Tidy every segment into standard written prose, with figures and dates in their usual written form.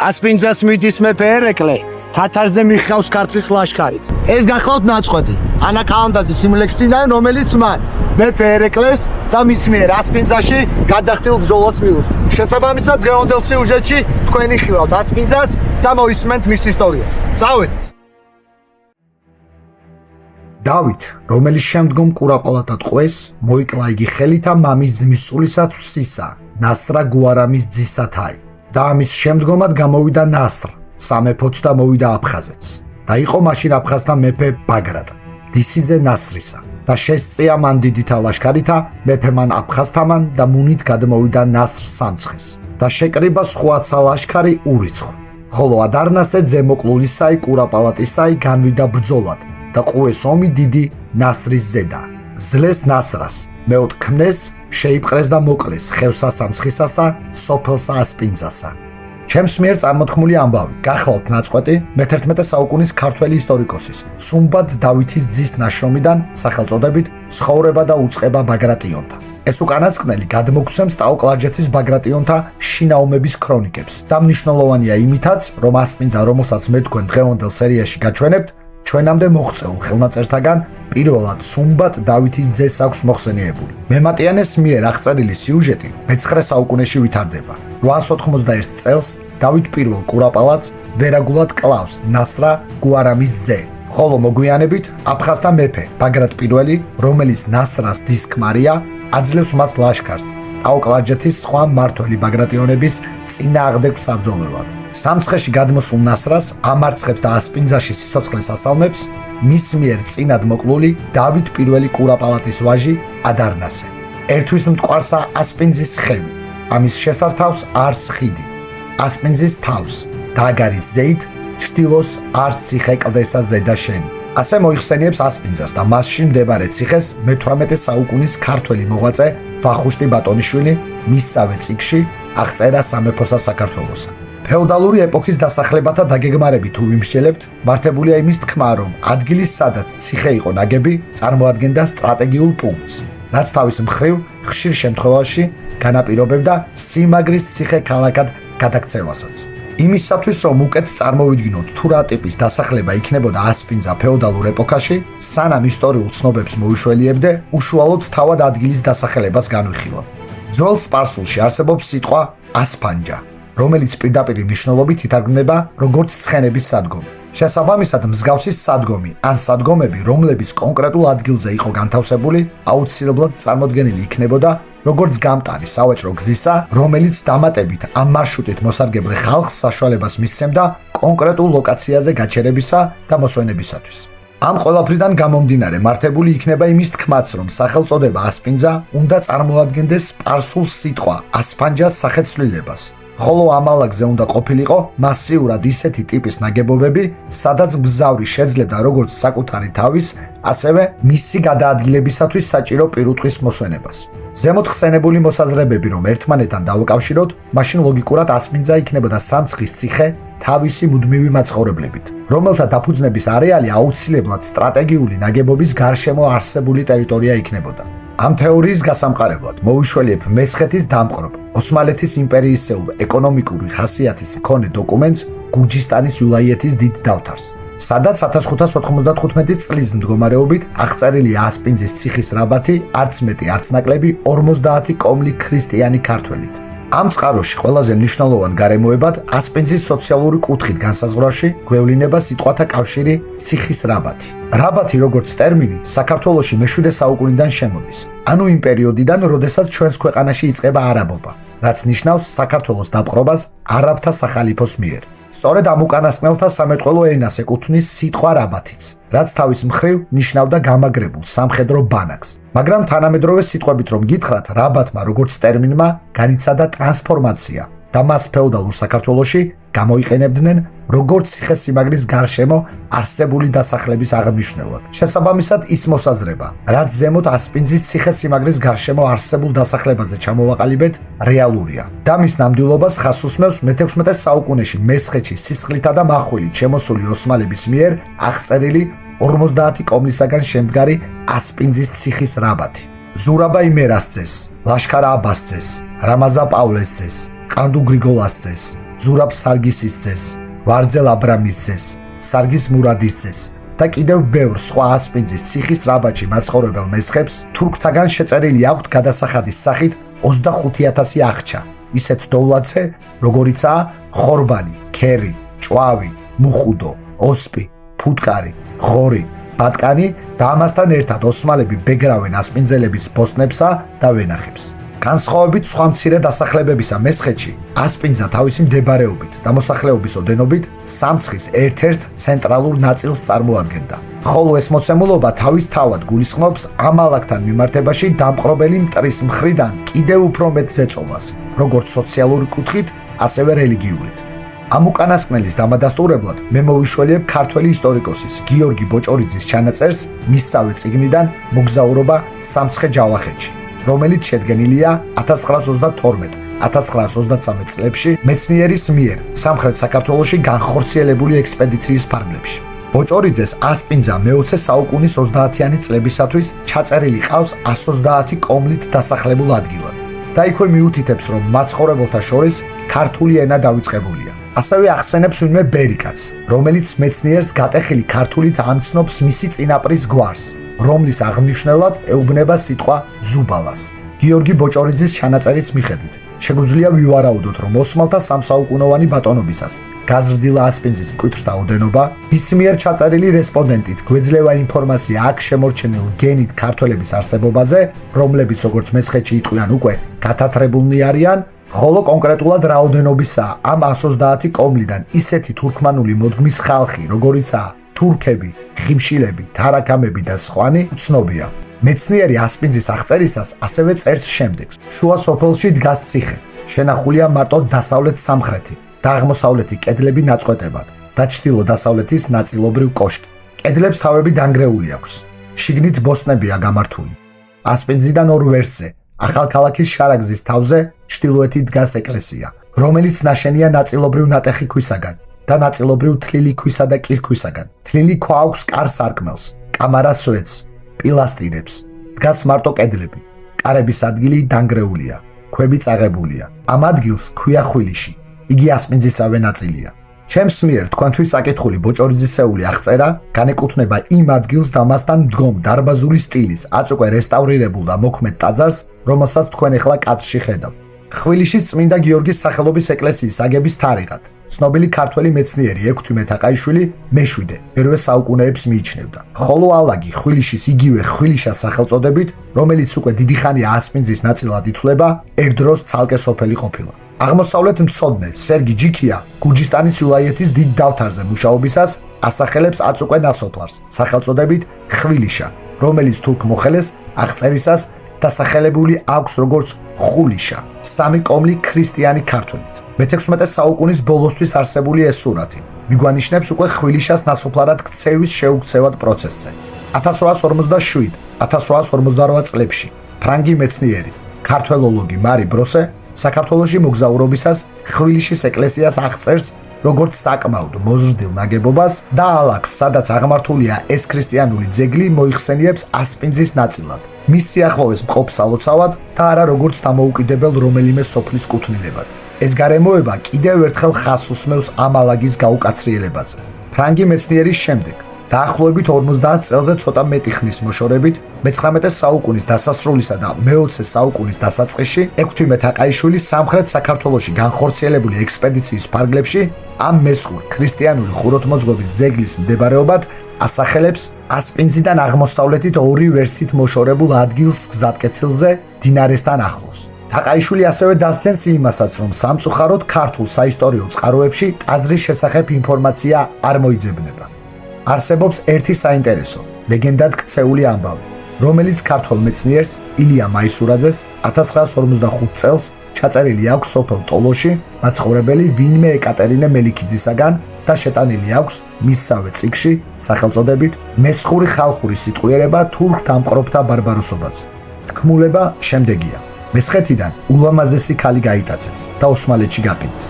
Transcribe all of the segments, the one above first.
ასპინძას მიდის მეფე ერეკლე, თათარზე მიხავს ქართლის ლაშქარი. ეს გახლავთ ნაწყვეტი ანა კალანდაძის იმ ლექსიდან, რომელიც მან მეფე ერეკლეს და მის მიერ ასპინძაში გადახდილ ბრძოლას მიუძღვა. შესაბამისად, დღევანდელ სიუჟეტში თქვენი ხილავთ ასპინძას და მოისმენთ მის ისტორიას. წავედით. დავით, რომელიც შემდგომ კურაპალატად ყვეს, მოიკლა იგი ხელითა მამის ძმის სულისათვის სისა, ნასრა გუარამის ძისათაი. და ამის შემდგომად გამოვიდა ნასრ, სამეფოც და მოვიდა აფხაზეთს. და იყო მაშინ აფხაზთა მეფე ბაგრატ, დისიძე ნასრისა. და შესწია მან დიდითა ლაშქარითა, მეფე მან აფხაზთამან და მუნით გადმოვიდა ნასრ სამცხეს. და შეკრიბა სხვაცა ლაშქარი ურიცხ. ხოლო ადარნასე ძემოკლულისაი კურაპალატისაი განვიდა ბრძოლად და ყუეს ომი დიდი ნასრის ზედა. ზლეს ნასრას, მეოთქმნეს, შეიპყრეს და მოკლეს ხევსა სამცხისასა, სოფელსა ასპინძასა. ჩემს მიერ წარმოთქმული ამბავი, გახლავთ ნაწყვეტი მე-11 საუკუნის ქართველი ისტორიკოსის, სუმბად დავითის ძის ნაშრომიდან, სახელწოდებით ცხოვრება და უწყება ბაგრატიონთა. ეს უკანასკნელი გადმოგვცემს ტაო-კლარჯეთის ბაგრატიონთა შინაომების ქრონიკებს და მნიშვნელოვანია იმითაც, რომ ასპინძა, რომელსაც მე თქვენ დღევანდელ სერიაში გაჩვენებთ, ჩვენამდე მოღწეულ ხელნაწერთაგან პირველად სუმბად დავითის ძეს აქვს მოხსენიებული. მემატიანეს მიერ აღწერილი სიუჟეტი მე-9 საუკუნეში ვითარდება. 891 წელს დავით პირველ კურაპალატს ვერაგულად კლავს ნასრა გუარამის ძე, ხოლო მოგვიანებით აფხაზთა მეფე ბაგრატ პირველი, რომელიც ნასრას დის ქმარია, აძლევს მას ლაშქარს ტაო-კლარჯეთის სხვა მმართველი ბაგრატიონების წინააღმდეგ საბრძოლველად. სამცხეში გადმოსულ ნასრას ამარცხებს და ასპინძაში სიცოცხლეს ასალმებს მის მიერ წინად მოკლული დავით პირველი კურაპალატის ვაჟი ადარნასე. ერთვის მტკვარსა ასპინძის ხევი, ამის შესართავს არს ხიდი, ასპინძის თავს, დაგარის ზეით, ჩtildeოს არს ციხე კლდესა ზედა შენი. ასე მოიხსენიებს ასპინძას და მასში მდებარე ციხეს მე-18 საუკუნის ქართველი მოღვაწე ვახუშტი ბატონიშვილი მისსავე წიგნში აღწერა სამეფოსა საქართველოსა. ფეოდალური ეპოქის დასახლებათა დაგეგმარებით თუ ვიმსჯელებთ, მართებულია იმის თქმა, რომ ადგილის სადაც ციხე იყო ნაგები, წარმოადგენდა სტრატეგიულ პუნქტს, რაც თავის მხრივ ხშირ შემთხვევაში განაპირობებდა სიმაგრის ციხე ქალაქად გადაქცევასაც. იმისათვის, რომ უკეთ წარმოვიდგინოთ თუ რა ტიპის დასახლება იქნებოდა ასპინძა ფეოდალურ ეპოქაში, სანამ ისტორიულ ცნობებს მოუშველიებდე, უშუალოდ თავად ადგილის დასახელებას განვიხილო. ძველ სპარსულში არსებობს სიტყვა ასფანჯა, რომელიც პირდაპირ მნიშვნელობით ითარგმნება როგორც ცხენების სადგომი. შესაბამისად, მსგავსი სადგომი ან სადგომები, რომლებიც კონკრეტულ ადგილზე იყო განთავსებული, აუცილებლად წარმოდგენილი იქნებოდა როგორც გამტარი სავაჭრო გზისა, რომელიც დამატებით ამ მარშრუტით მოსარგებლე ხალხს საშუალებას მისცემდა კონკრეტულ ლოკაციაზე გაჩერებისა და მოსვენებისათვის. ამ ყველაფრიდან გამომდინარე, მართებული იქნება იმის თქმაც, რომ სახელწოდება ასპინძა უნდა წარმოადგენდეს სპარსულ სიტყვა ასფანჯას სახეცვლილებას. ხოლო ამალაგზე უნდა ყოფილიყო მასიურად ისეთი ტიპის ნაგებობები, სადაც მგზავრი შეძლებდა როგორც საკუთარი თავის, ასევე მისი გადაადგილებისათვის საჭირო პირუტყვის მოსვენებას. ზემოთ ხსენებული მოსაზრებები რომ ერთმანეთთან დავაკავშიროთ, მაშინ ლოგიკურად ასპინძა იქნებოდა სამცხის ციხე თავისი მუდმივი მაცხოვრებლებით, რომელთა დაფუძნების არეალი აუცილებლად სტრატეგიული ნაგებობის გარშემო არსებული ტერიტორია იქნებოდა. ამ თეორიის გასამყარებლად მოვიშველიებ მესხეთის დამყრობ ოსმალეთის იმპერიისეულ ეკონომიკური ხასიათის მქონე დოკუმენტს გურჯისტანის ვილაიეთის დიდ დავთარს, სადაც 1595 წლის მდგომარეობით აღწერილია ასპინძის ციხის რაბათი არც მეტი არც ნაკლები 50 კომლი ქრისტიანი ქართველით. ამ წყაროში ყველაზე მნიშვნელოვან გარემოებად ასპინძის სოციალური კუთხით განსაზღვრავში გვევლინება სიტყვათა კავშირი ციხის რაბათი. რაბათი როგორც ტერმინი საქართველოში მე-7 საუკუნიდან შემოდის, ანუ იმ პერიოდიდან, როდესაც ჩვენს ქვეყანაში იწყება არაბობა, რაც ნიშნავს საქართველოს დაპყრობას არაბთა სახალიფოს მიერ. სწორედ ამ უკანასკნელთა სამეთყველო ენას ეკუთვნის სიტყვა რაბათიც, რაც თავის მხრივ ნიშნავდა გამაგრებულ სამხედრო ბანაკს. მაგრამ თანამედროვე სიტყვებით რომ გითხრათ, რაბათმა როგორც ტერმინმა განიცადა ტრანსფორმაცია და მას ფეოდალურ საქართველოში გამოიყენებდნენ როგორც ციხესიმაგრის გარშემო არსებული დასახლების აღნიშნულად. შესაბამისად, ის მოსაზრება, რაც ზემოთ ასპინძის ციხესიმაგრის გარშემო არსებულ დასახლებაზე ჩამოვაყალიბეთ, რეალურია და მის ნამდვილობას ხაზს უსმევს მე-16 საუკუნეში მესხეთში სისხლითა და מחვილით შემოსული ოსმალების მიერ აღწერილი 50 კომლისაგან შემდგარი ასპინძის ციხის რაბათი. ზურაბა იმერას ძეს, ლაშქარა აბას ძეს, რამაზა პავლეს ძეს, ყანდუ გრიგოლას ძეს, ზურაბ სარგისის ძეს, ვარძელ აბრამის ძეს, სარგის მურადის ძეს და კიდევ ბევრ სხვა ასპინძის ციხის რაბაჭი მაცხოვრებელ მესხებს თურქთაგან შეწერილი აქვთ გადასახადის სახით 25,000 აღჭა, ისეთ დოვლათზე, როგორიცაა ხორბალი, ქერი, ჭვავი, მუხუდო, ოსპი, ფუტკარი, ღორი, ბატკანი და ამასთან ერთად ოსმალები ბეგრავენ ასპინძელების ბოსტნებსა და ვენახებს. განსხვავებით სხვა მცირე დასახლებებისა მესხეთში, ასპინძა თავისი მდებარეობით და მოსახლეობის ოდენობით სამცხის ერთ-ერთ ცენტრალურ ნაწილს წარმოადგენდა. ხოლო ეს მოცემულობა თავისთავად გულისხმობს ამალაკთან მიმართებაში დამპყრობელი მტრის მხრიდან კიდევ უფრო მეტ ზეწოლას, როგორც სოციალური კუთხით, ასევე რელიგიურით. ამ უკანასკნელის დამადასტურებლად მე მოვიშველიებ ქართველი ისტორიკოსის გიორგი ბოჭორიძის ჩანაწერს მისსავე წიგნიდან მოგზაურობა სამცხე-ჯავახეთში, რომელიც შედგენილია 1922-1923 წლებში მეცნიერის მიერ სამხრეთ საქართველოში განხორციელებული ექსპედიციის ფარგლებში. ბოჭორიძეს ასპინძა მე-20 საუკუნის 30-იანი წლებისათვის ჩაწერილი ყავს 130 კომლით დასახლებულ ადგილად და იქვე მიუთითებს, რომ მაცხოვრებელთა შორის ქართული ენა დავიწყებულია. ასევე ახსენებს ვინმე ბერიკაც, რომელიც მეცნიერს გატეხილი ქართულით ამცნობს მისი წინაპრის გვარს, რომლის აღმნიშვნელად ეუბნება სიტყვა ზუბალას. გიორგი ბოჭორიძის ჩანაწერის მიხედვით შეგვიძლია ვივარაუდოთ, რომ ოსმალთა სამსაუკუნოვანი ბატონობისას გაზრდილა ასპინძის მკვეთრთა ოდენობა, მის მიერ ჩაწერილი რესპონდენტით გვეძლევა ინფორმაცია აქ შემორჩენილ გენით ქართველების არსებობაზე, რომლებიც როგორც მესხეთში იტყვიან უკვე გათათრებულნი არიან, ხოლო კონკრეტულად რაოდენობისაა ამ 130 კომლიდან ისეთი თურქმანული მოდგმის ხალხი, როგორიცაა თურქები, ხიმშილები, თარაკამები და სხვანი, უცნობია. მეცნიერი ასპინძის აღწერისას ასევე წერს შემდეგს: შუა სოფელში დგას ციხე, შენახულია მარტო დასავლეთ სამხრეთი და აღმოსავლეთი კედლები ნაწყვეტებად და ჩრდილო-დასავლეთის ნაწილობრივ კოშკი. კედლებს თავები დანგრეული აქვს. შიგნით ბოსტნებია გამართული. ასპინძიდან ორ ვერსზე, ახალქალაქის შარაგზის თავზე ჩრდილოეთით დგას ეკლესია, რომელიც ნაშენია ნაწილობრივ ნატეხი ქვისაგან და ნაწილობრივ თლილი ქვისა და კირქვისაგან. თლილი ქვა აქვს კარ-სარკმელს, კამარას სვეტს, პილასტრებს. დგას მარტო კედლები. კარების ადგილი დანგრეულია, ქვები წაღებულია. ამ ადგილს ქვია ხვილიში. იგი ასპინძისავე ნაწილია. ჩემს მიერ თქვენთვის საკითხული ბოჭორიძისეული აღწერა განეკუთვნება იმ ადგილს და მასთან მდგომ დარბაზული სტილის აწუყე რესტავრირებულ და მოქმედ ტაძარს, რომელსაც თქვენ ახლა კადრში ხედავთ. ხვილიშის წმინდა გიორგის სახელობის ეკლესიის აგების თარიღად ცნობილი ქართველი მეცნიერი ექვთიმე თაყაიშვილი მე-7 პირველ საუკუნეებს მიიჩნევდა. ხოლო ალაგი ხვილიშის იგივე ხვილიშას სახელწოდებით, რომელიც უკვე დიდი ხანია ასპინძის ნაწილად ითვლება, ერთ დროს ცალკე სოფელი ყოფილა. აღმოსავლეთ მცოდნე სერგი ჯიქია გურჯისტანის ვილაიეთის დიდ დავთარზე მუშაობისას ასახელებს აწუყე ნასოფლარს სახელწოდებით ხვილიშა, რომელიც თურქ მოხელეს აღწერისას დასახელებული აქვს როგორც ხულიშა, 3 კომლი ქრისტიანი ქართველით. მე-16 საუკუნის ბოლოსთვის არსებული ეს სურათი მიგვანიშნებს უკვე ხვილიშას ნასოფლარად ქცევის შეუქცევად პროცესზე. 1857-1858 წლებში ფრანგი მეცნიერი, ქართველოლოგი მარი ბროსე საქართველოში მოგზაურობისას ხვილიშის ეკლესიას აღწერს როგორც საკმაოდ მოზრდილ ნაგებობას და ალაგს, სადაც აღმართულია ეს ქრისტიანული ძეგლი, მოიხსენიებს ასპინძის ნაწილად, მის სიახლოვეს მყოფ სალოცავად და არა როგორც დამოუკიდებელ რომელიმე სოფლის კუთვნილებად. ეს გარემოება კიდევ ერთხელ ხაზს უსმევს ამ ალაგის გაუკაცრიელებაზე. ფრანგი მეცნიერის შემდეგ დაახლოებით 50 წელზე ცოტა მეტი ხნის მოშორებით მე-19 საუკუნის დასასრულისა და მე-20 საუკუნის დასაწყისში ექვთიმე თაყაიშვილის სამხრეთ საქართველოში განხორციელებული ექსპედიციის ფარგლებში ამ მესხურ ქრისტიანული ხუროთმოძღვების ძეგლის მდებარეობად ასახელებს ასპინძიდან აღმოსავლეთით ორი ვერსით მოშორებულ ადგილს გზატკეცილზე დინარესთან ახლოს. თაყაიშვილი ასევე დასცენს იმასაც, რომ სამწუხაროდ ქართულ საისტორიო წყაროებში ტაძრის შესახებ ინფორმაცია არ მოიძებნება. არსებობს ერთი საინტერესო, ლეგენდად ქცეული ამბავი, რომელიც ქართველ მეცნიერს ილია მაისურაძეს 1945 წელს ჩაწერილი აქვს სოფელ ტოლოში მაცხოვრებელი ვინმე ეკატერინე მელიქიძისაგან და შეტანილი აქვს მისსავე წიგნში სახელწოდებით მესხური ხალხური სიტყვიერება თურქ დამპყრობთა ბარბაროსობაზე. თქმულება შემდეგია: მესხეთიდან ულამაზესი ქალი გაიტაცეს და ოსმალეთში გაყიდეს.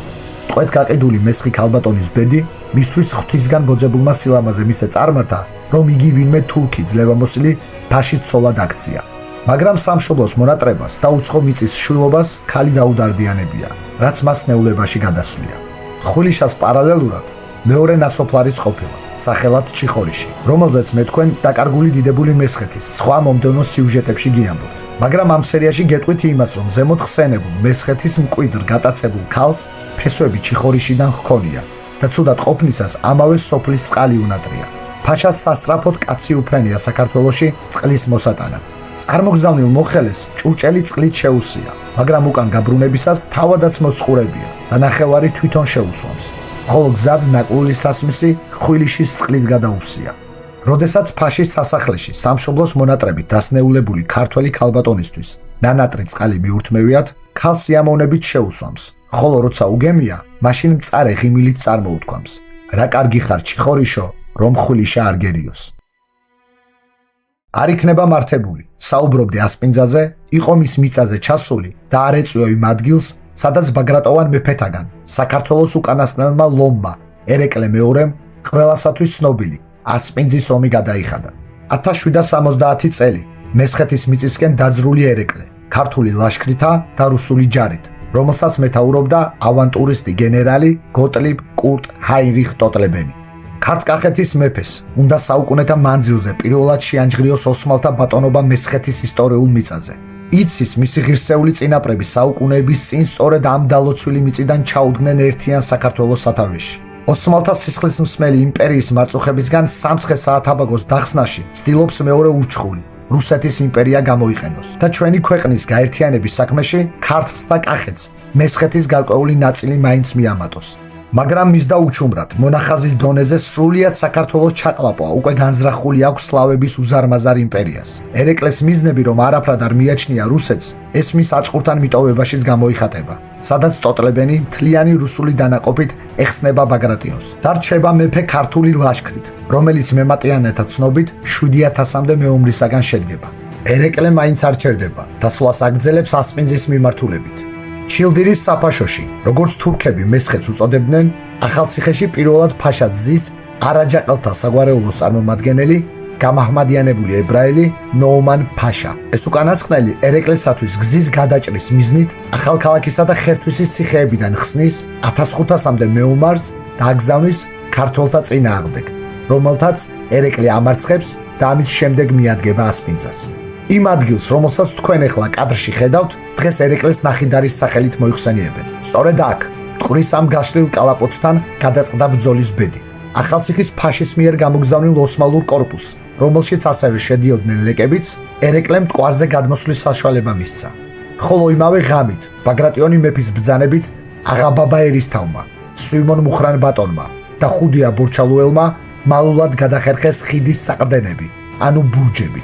ტყვედ გაყიდული მესხი ქალბატონის ბედი მისთვის ღვთისგან ბოძებულმა სილამაზე მისე წარმართა, რომ იგი ვინმე თურქი ძლევამოსილი ფაშის ცოლად აქცია. მაგრამ სამშობლოს მონატრებას და უცხო მიწის შვილობას ქალი დაუდარდიანებია, რაც მას ნეულებაში გადასვლია. ხვილიშას პარალელურად მეორე ნასოფლარიც ყოფილა, სახელად ჩიხორიში, რომელზეც მე თქვენ დაკარგული დიდებული მესხეთის სხვა მომდევნო სიუჟეტებში გიამბობთ. მაგრამ ამ სერიაში გეტყვით იმას, რომ ზემოთ ხსენებულ მესხეთის მკვიდრ გატაცებულ ქალს ფესვები ჩიხორიშიდან ჰქონია და ცუდად ყოფნისას ამავე სოფლის წყალი უნატრია. ფაშას სასწრაფოდ კაცი უფრენია საქართველოში წყლის მოსატანად. წარმოგზავნილ მოხელეს ჭურჭელი წყლით შეუსია, მაგრამ უკან გაბრუნებისას თავადაც მოწყურებია და ნახევარი თვითონ შეუსვამს. ხოლო გზად ნაკლული სასმისი ხვილიშის წყლით გადაუსია. როდესაც ფაშის სასახლეში სამშობლოს მონატრებით დასნეულებული ქართველი ქალბატონისთვის ნანატრი წყალი მიურთმევიათ, ქალს სიამოვნებით შეუსვამს, ხოლო როცა უგემია, მაშინ მწარე ღიმილით წარმოუთქვამს: რა კარგი ხარ ჩიხორიშო, რომ ხვილიშა არ გერიოს. არ იქნება მართებული, საუბრობდი ასპინძაზე, იყო მის მიწაზე ჩასული და არ ეწვიო იმ ადგილს, სადაც ბაგრატოვან მეფეთაგან საქართველოს უკანასკნელმა ლომმა ერეკლე მეორემ ყველასათვის ცნობილი ასპინძის ომი გადაიხადა. 1770 წელი მესხეთის მიწისკენ დაძრული ერეკლე ქართული ლაშქრითა და რუსული ჯარით, რომელსაც მეთაურობდა ავანტურისტი გენერალი გოტლიბ კურტ ჰაინრიხ ტოტლებენი. ქართკახეთის მეფეს უნდა საუკუნეთა მანძილზე პირველად შეანჯღრიოს ოსმალთა ბატონობა მესხეთის ისტორიულ მიწაზე. იცის მისი ღირსეული წინაპრები საუკუნეების წინ სწორედ ამ დალოცვილი მიწიდან ჩაუდგნენ ერთიან საქართველოს სათავეში. ოსმალთა სისხლისმსმელი იმპერიის მარწუხებისგან სამცხე-საათაბაგოს დახსნაში ცდილობს მეორე ურჩხული, რუსეთის იმპერია გამოიყენოს და ჩვენი ქვეყნის გაერთიანების საქმეში ქართლს და კახეთს მესხეთის გარკვეული ნაწილი მაინც მიამატოს. მაგრამ მის და უჩუმრად მონახაზის დონეზე სრულიად საქართველოს ჩაყლაპვა უკვე განზრახული აქვს სლავების უზარმაზარ იმპერიას. ერეკლეს მიზნები რომ არაფრად არ მიაჩნია რუსეთს, ეს მის აწყურთან მიტოვებაშიც გამოიხატება, სადაც ტოტლებენი მთლიანი რუსული დანაყოფით ეხსნება ბაგრატიონს და რჩება მეფე ქართული ლაშქრით, რომელიც მემატიანეთა ცნობით 7000-მდე მეომრისაგან შედგება. ერეკლე მაინც არ ჩერდება და სვლას აგრძელებს ასპინძის მიმართულებით. ჩილდირის საფაშოში, როგორც თურქები მესხეთს უწოდებდნენ, ახალციხეში პირველად ფაშად ზის არაჯაყელთა საგვარეულოს წარმომადგენელი, გამაჰმადიანებული ებრაელი ნოუმან ფაშა. ეს უკანასკნელი ერეკლესათვის გზის გადაჭრის მიზნით ახალქალაქისა და ხერთვისის ციხეებიდან ხსნის 1500-მდე მეომარს და აგზავნის ქართველთა წინააღმდეგ, რომელთაც ერეკლე ამარცხებს და ამის შემდეგ მიადგება ასპინძას. იმ ადგილს, რომელსაც თქვენ ახლა კადრში ხედავთ, დღეს ერეკლეს ნახიდარის სახელით მოიხსენიებენ. სწორედ აქ, მტკვრის ამ გაშლილ კალაპოტთან გადაწყდა ბრძოლის ბედი. ახალციხის ფაშის მიერ გამოგზავნილ ოსმალურ კორპუსს, რომელშიც ასევე შედიოდნენ ლეკებიც, ერეკლემ მტკვარზე გადმოსვლის საშუალება მისცა. ხოლო იმავე ღამით, ბაგრატიონი მეფის ბრძანებით, აღაბაბა ერისთავმა, სვიმონ მუხრან ბატონმა და ხუდია ბურჩალუელმა მალულად გადახერხეს ხიდის საყრდენები, ანუ ბურჯები.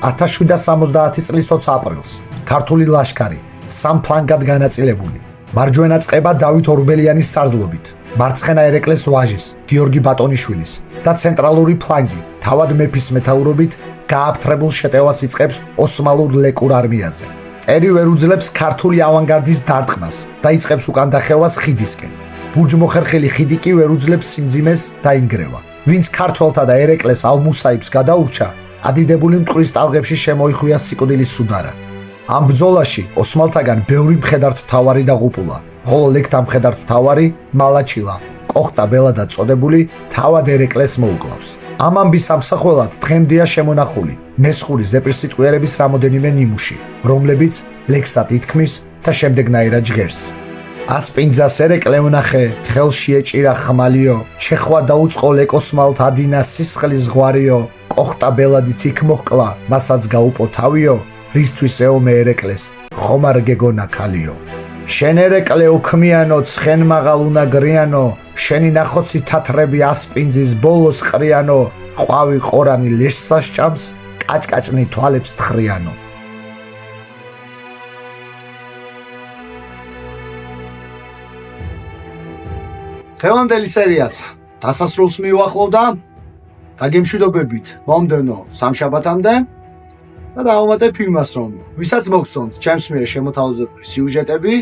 1770 წლის 20 აპრილს ქართული ლაშქარი სამ ფლანგად განაწილებული, მარჯვენა წყება დავით ორბელიანის სარდლობით, მარცხენა ერეკლეს ვაჟის გიორგი ბატონიშვილის და ცენტრალური ფლანგი თავად მეფის მეთაურობით გააფთრებულ შეტევას იწყებს ოსმალურ ლეკურ არმიაზე. ერი ვერ უძლებს ქართული ავანგარდის დარტყმას და იწყებს უკან დახევას ხიდისკენ. ბურჯმოხერხილი ხიდი კი ვერ უძლებს სიმძიმეს დაინგრევა. ვინც ქართველთა და ერეკლეს ალმუსაიბს გადაურჩა, ადიდებული მტკვრის ტალღებში შემოიხვია სიკვდილის სუდარა. ამ ბრძოლაში ოსმალთაგან ბევრი მხედართმთავარი დაღუპულა, ხოლო ლეკთა მხედართმთავარი მალაჩილა კოხტა ბელადად წოდებული თავად ერეკლეს მოუკლავს. ამ ამბის სამსახველად დღემდეა შემონახული მესხური ზეპირსიტყვიერების რამოდენიმე ნიმუში, რომლებიც ლექსად ითქმის და შემდეგნაირად ჟღერს. ასპინძას ერეკლე ვნახე, ხელში ეჭირა ხმალიო, ჩეხვა დაუწყო ლეკოსმალთ ადინა სისხლის ზღვარიო, კოხტა ბელადიც იქ მოჰკლა, მასაც გაუპო თავიო, რისთვის ეომე ერეკლეს, ხომ არ გეგონა ქალიო. შენ ერეკლე უქმიანო, ცხენ მაღალ უნაგრიანო, შენი ნახოცი თათრები ასპინძის ბოლოს ყრიანო, ყვავი ყორანი ლეშსა სჭამს, კაჭკაჭნი თვალებს თხრიანო. დღევანდელი სერიაც დასასრულს მიუახლოვდა. დაგემშვიდობებით მომდევნო სამშაბათამდე და დავუმატებ იმას, რომ ვისაც მოგწონთ ჩემს მიერ შემოთავაზებული სიუჟეტები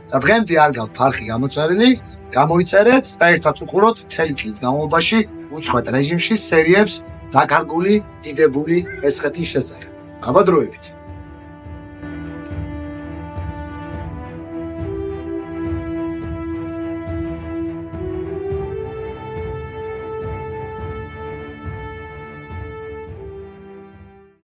და დღემდე არ გაქვთ ფარხი გამოწერილი, გამოიწერეთ და ერთად უყუროთ მთელი წლის განმავლობაში უწყვეტ რეჟიმში სერიებს დაკარგული დიდებული მესხეთის შესახებ. აბა დროებით.